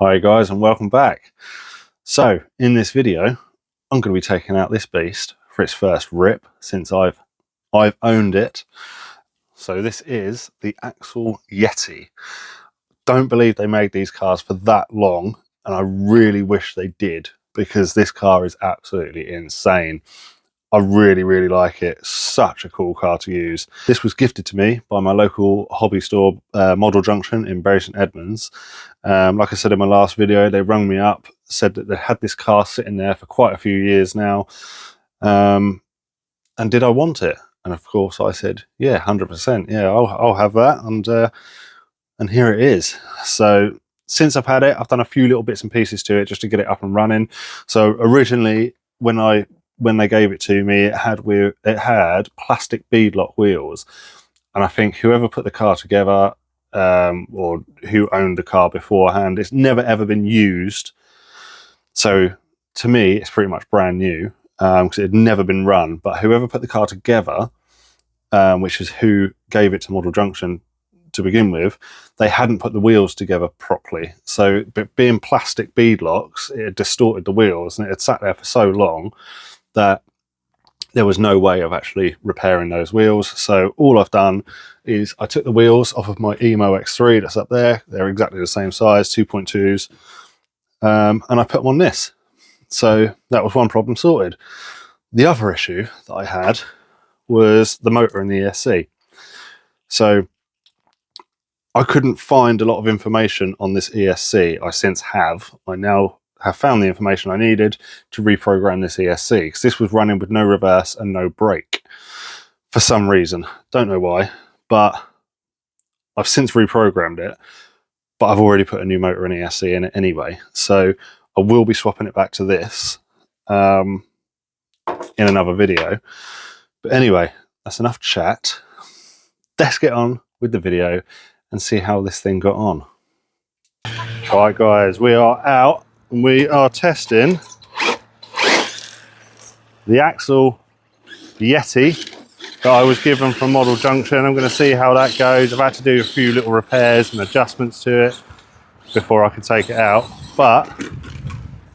Hi guys and welcome back. So in this video I'm going to be taking out this beast for its first rip since I've owned it. So this is the Axial Yeti. Don't believe they made these cars for that long, and I really wish they did, because this car is absolutely insane. I really like it. Such a cool car to use. This was gifted to me by my local hobby store, Model Junction in Bury St Edmunds. Like I said in my last video, they rung me up, said that they had this car sitting there for quite a few years now, and did I want it? And of course I said, yeah, 100%. Yeah, I'll have that, and here it is. So since I've had it, I've done a few little bits and pieces to it just to get it up and running. So originally, when they gave it to me, it had plastic beadlock wheels, and I think whoever put the car together, or who owned the car beforehand, it's never ever been used. So to me, it's pretty much brand new, because it had never been run. But whoever put the car together, which is who gave it to Model Junction to begin with, they hadn't put the wheels together properly. So, but being plastic beadlocks, it had distorted the wheels, and it had sat there for so long that there was no way of actually repairing those wheels. So all I've done is I took the wheels off of my Emo X3 that's up there. They're exactly the same size, 2.2s, and I put them on this. So that was one problem sorted. The other issue that I had was the motor in the ESC. So I couldn't find a lot of information on this ESC. I since have. I now have found the information I needed to reprogram this ESC, because this was running with no reverse and no brake for some reason. Don't know why, but I've since reprogrammed it, but I've already put a new motor and ESC in it anyway. So I will be swapping it back to this in another video. But anyway, that's enough chat. Let's get on with the video and see how this thing got on. All right guys, we are out. We are testing the Axial Yeti that I was given from Model Junction. I'm going to see how that goes. I've had to do a few little repairs and adjustments to it before I can take it out, but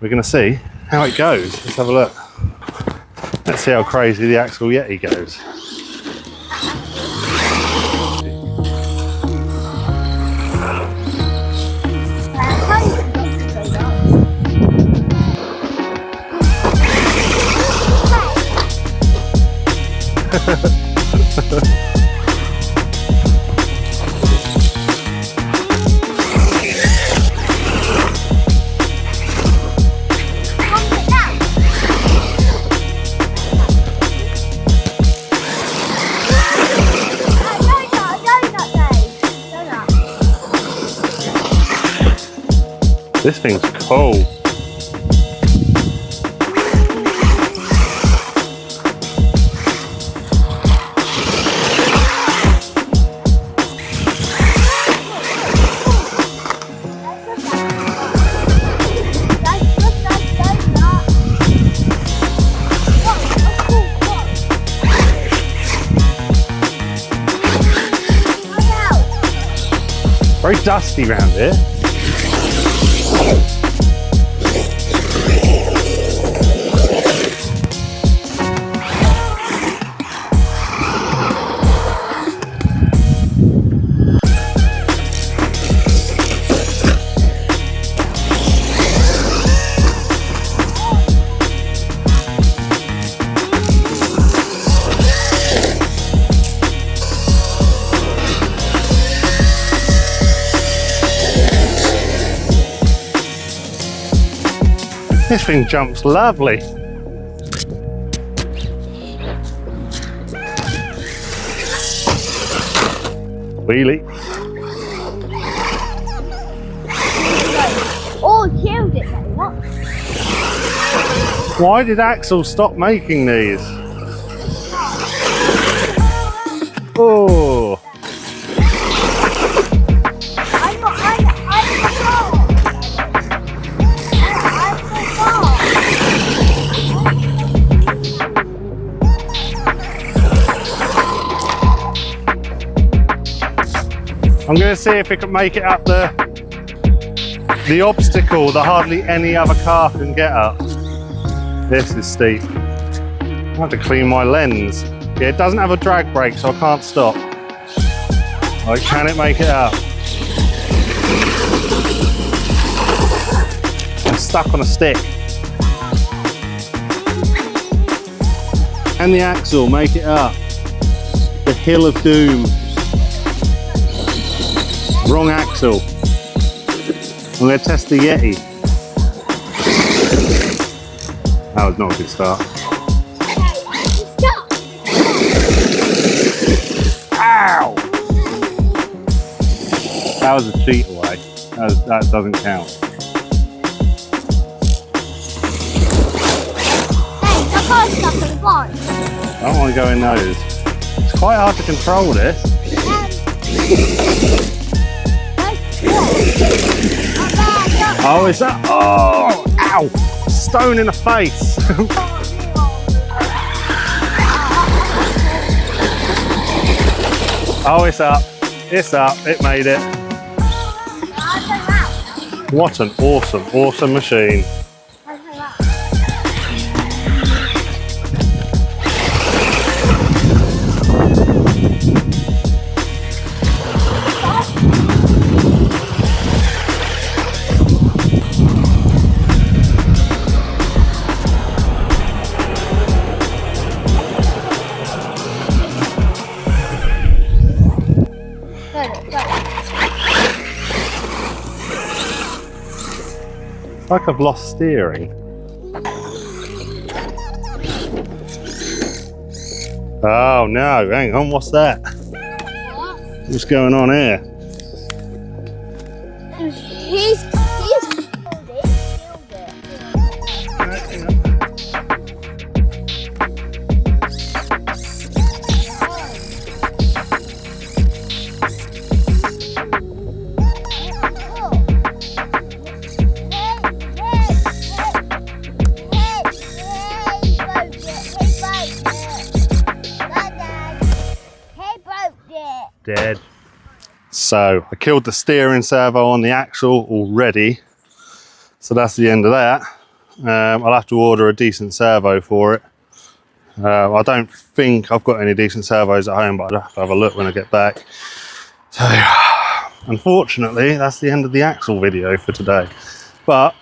we're going to see how it goes. Let's have a look. Let's see how crazy the Axial Yeti goes. This thing's cold. Very dusty around here. This thing jumps lovely. Wheelie. Oh, killed it though, what? Why did Axial stop making these? Oh. I'm going to see if it can make it up the The obstacle that hardly any other car can get up. This is steep. I have to clean my lens. Yeah, it doesn't have a drag brake, so I can't stop. Like, can it make it up? I'm stuck on a stick. Can the axle make it up? The hill of doom. Wrong axle. I'm going to test the Yeti. That was not a good start. Ow! That was a cheat away. That doesn't count. Hey, the car's stuck on the bike. I don't want to go in those. It's quite hard to control this. Oh, is that? Oh, ow! Stone in the face. Oh, it's up. It's up. It made it. What an awesome, awesome machine. It's like I've lost steering. Oh no, hang on, what's that? What's going on here? He's dead. So I killed the steering servo on the axle already. So that's the end of that. I'll have to order a decent servo for it. I don't think I've got any decent servos at home, but I'll have to have a look when I get back. So unfortunately, that's the end of the axle video for today. But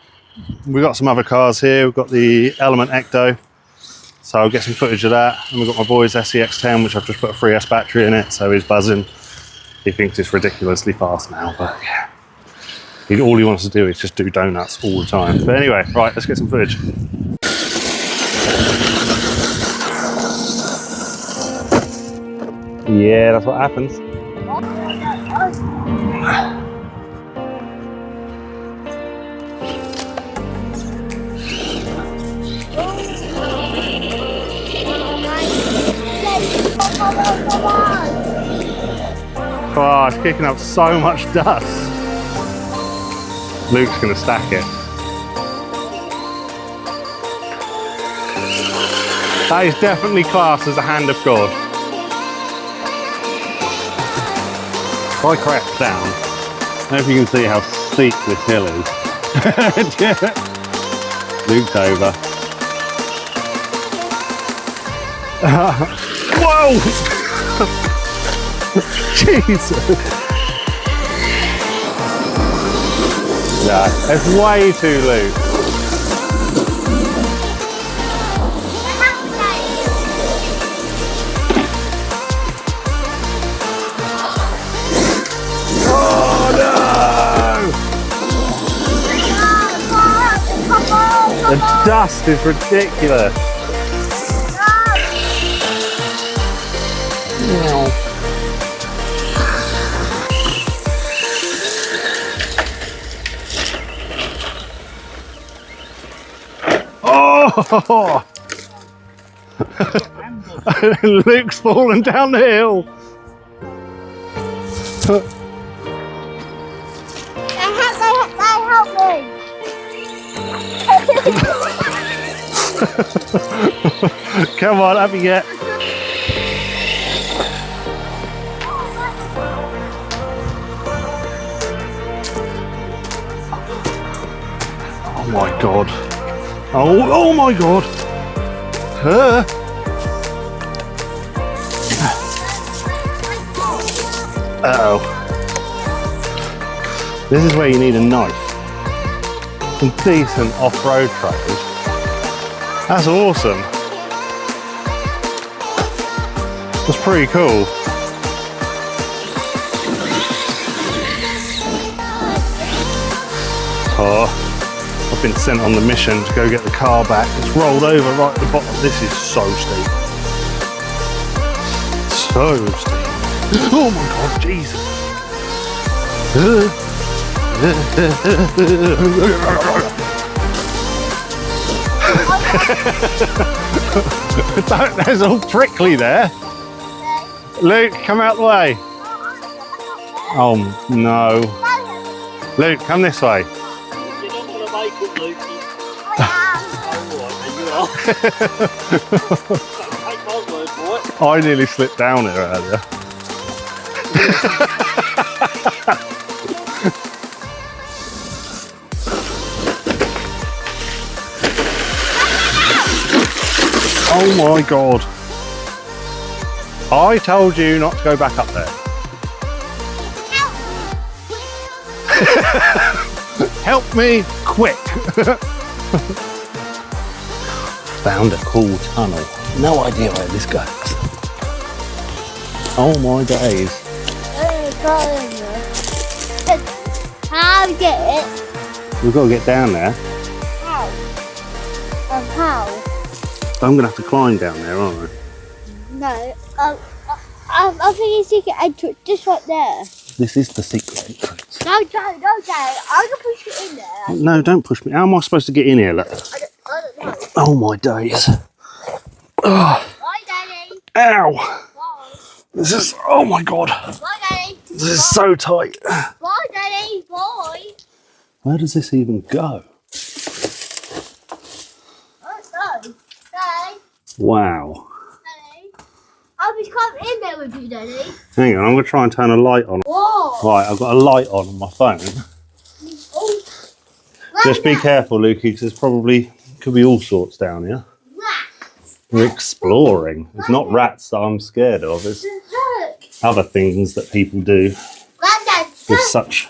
we've got some other cars here. We've got the Element Ecto. So I'll get some footage of that. And we've got my boy's SEX10, which I've just put a 3S battery in it, so he's buzzing. He thinks it's ridiculously fast now, but yeah. All he wants to do is just do donuts all the time. But anyway, right, let's get some footage. Yeah, that's what happens. Oh, it's kicking up so much dust. Luke's gonna stack it. That is definitely classed as a hand of God. If I crash down, I don't know if you can see how steep this hill is. Luke's over. Whoa! Jesus! Yeah, it's way too loose. Oh no! The dust is ridiculous. No. Oh! Luke's fallen down the hill. help me. Come on, have you yet? my god. Oh my god. Uh-oh. This is where you need a knife. Some decent off-road trails. That's awesome. That's pretty cool. Oh, I've been sent on the mission to go get the car back. It's rolled over right at the bottom. This is so steep. So steep. Oh my god, Jesus. That's all prickly there. Luke, come out the way. Oh no. Luke, come this way. I nearly slipped down here earlier. Oh my god. I told you not to go back up there. Help me quick. Found a cool tunnel. No idea where this goes. Oh my days. How to get it? We've got to get down there. How? How? I'm going to have to climb down there, aren't I? No. I think it's secret entrance just right there. This is the secret entrance. No, Dad. I'm gonna push it in there. No, don't push me. How am I supposed to get in here? Look. I don't know. Oh my days. Oh, Bye, Daddy. ow. Bye. This is, oh my god. Bye, Daddy. This is so tight. Bye, Daddy. Bye. Where does this even go? I don't know. Daddy. Wow. Daddy. I'll be coming in there with you, Daddy. Hang on, I'm going to try and turn a light on. Whoa. Right, I've got a light on my phone. Oh. Just be careful, Lukey, because there's probably, could be all sorts down here. Rats. We're exploring. It's not rats that I'm scared of, it's Look. other things that people do Granddad, with look. such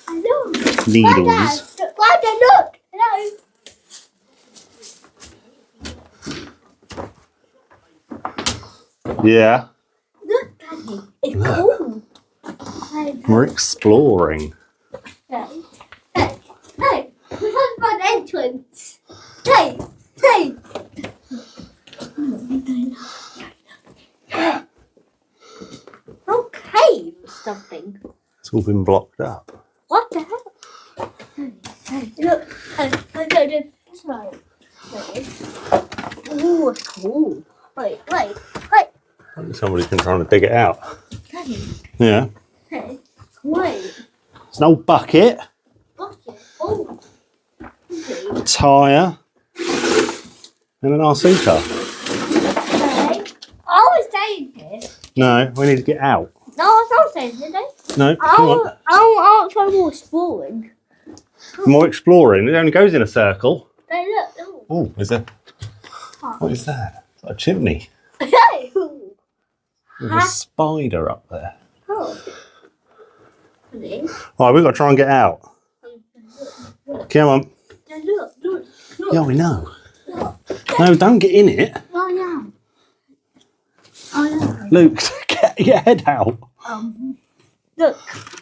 Look. needles. Granddad, look. Hello. Yeah, Look, Daddy. It's cool. Hey, we're exploring. hey, we have an entrance. Hey. Okay, something. It's all been blocked up. What the hell? Hey, look. Hey, it's right. Oh, it's cool. Wait. Somebody's been trying to dig it out. Daddy, Yeah. hey, wait. It's an old bucket, Bucket. Oh. Okay. a tyre, and an RC car. Okay. I was staying here. No, we need to get out. No, I was not staying here, did No, come on. I'll try more exploring. More exploring. It only goes in a circle. Hey, look. Oh, is there? What is that? It's like a chimney. Hey. There's a spider up there. Oh. Hey, Right, we've got to try and get out. Come on. look. Yeah, we know. Look. No, don't get in it. Oh, yeah. Luke, get your head out. Look.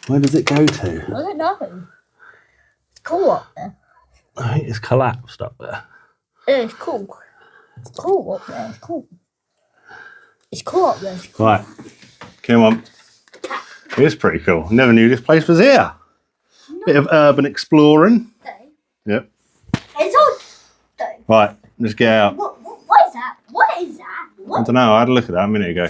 Where does it go to? I don't know. It's cool up there. I think it's collapsed up there. Yeah, it's cool. It's cool up there. It's cool. It's cool up there. Right, come on. It's pretty cool. Never knew this place was here. Bit of urban exploring. Okay. Yep. It's all. Okay. Right, let's get out. What is that? What is that? I What? don't know, I had a look at that a minute ago.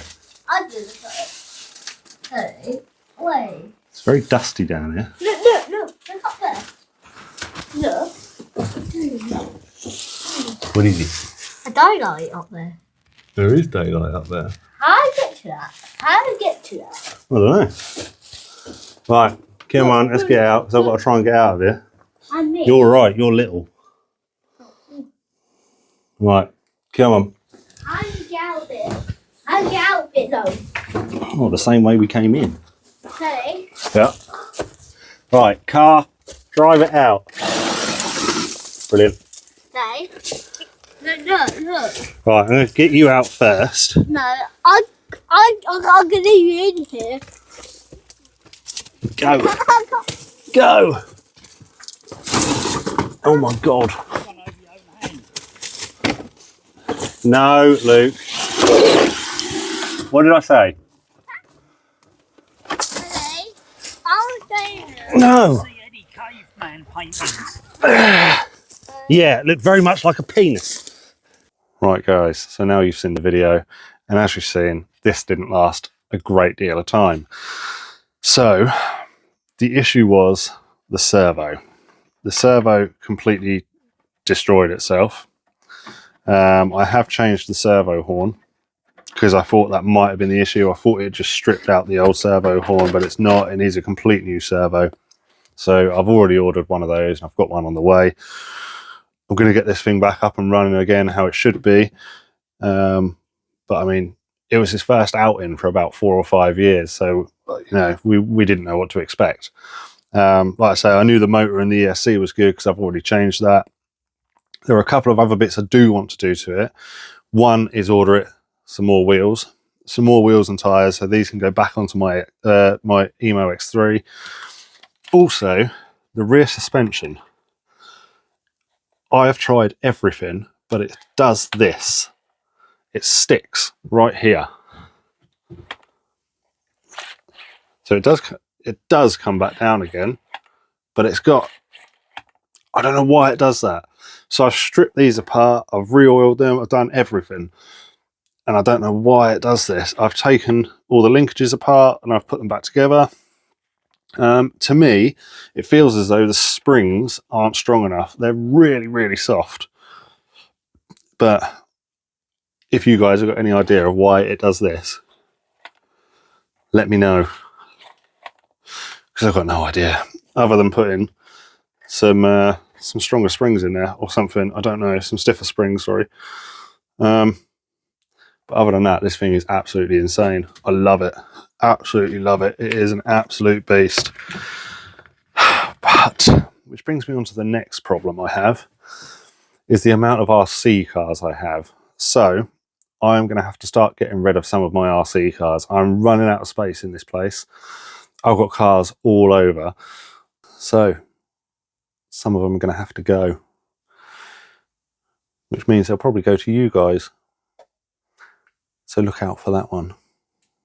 I did it. Hey, wait. It's very dusty down here. Look. Look up there. Look. What is it? A daylight up there. There is daylight up there. How do I get to that? How do I get to that? I don't know. Right, come on, let's get out, because I've got to try and get out of here. I'm me. You're right, you're little. Right, come on. How do you get out of it? How do you get out of it though? Oh, the same way we came in. Okay. Yeah. Right, car, drive it out. Brilliant. No. No, look. Right, I'm going to get you out first. No, I'm gonna leave you in here. Go. Go. Oh my God. No, Luke. What did I say? Okay. I'll stay here. No. See Eddie Caveman paintings. Yeah, it looked very much like a penis. Right, guys, so now you've seen the video, and as you've seen, this didn't last a great deal of time. So, the issue was the servo. The servo completely destroyed itself. I have changed the servo horn because I thought that might have been the issue. I thought it just stripped out the old servo horn, but it's not. It needs a complete new servo. So I've already ordered one of those, and I've got one on the way. I'm going to get this thing back up and running again how it should be. But I mean, it was his first outing for about 4 or 5 years. So, you know, we didn't know what to expect. Like I say, I knew the motor and the ESC was good because I've already changed that. There are a couple of other bits I do want to do to it. One is order it some more wheels and tyres, so these can go back onto my my Emo X3. Also, the rear suspension. I have tried everything, but it does this. It sticks right here. So it does come back down again, but it's got, I don't know why it does that. So I've stripped these apart, I've re-oiled them, I've done everything. And I don't know why it does this. I've taken all the linkages apart and I've put them back together. To me, it feels as though the springs aren't strong enough. They're really, really soft. But if you guys have got any idea of why it does this, let me know. Because I've got no idea. Other than putting some stronger springs in there or something. I don't know. Some stiffer springs, sorry. But other than that, this thing is absolutely insane. I love it. Absolutely love it. It is an absolute beast. But, which brings me on to the next problem I have, is the amount of RC cars I have. So, I'm going to have to start getting rid of some of my RC cars. I'm running out of space in this place. I've got cars all over. So, some of them are going to have to go. Which means they'll probably go to you guys. So look out for that one.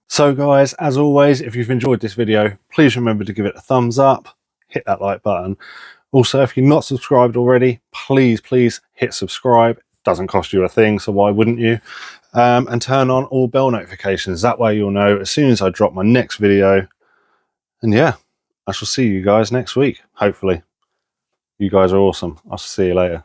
So guys, as always, if you've enjoyed this video, please remember to give it a thumbs up, hit that like button. Also, if you're not subscribed already, please hit subscribe. It doesn't cost you a thing, so why wouldn't you? And turn on all bell notifications. That way you'll know as soon as I drop my next video. And yeah, I shall see you guys next week, hopefully. You guys are awesome. I'll see you later.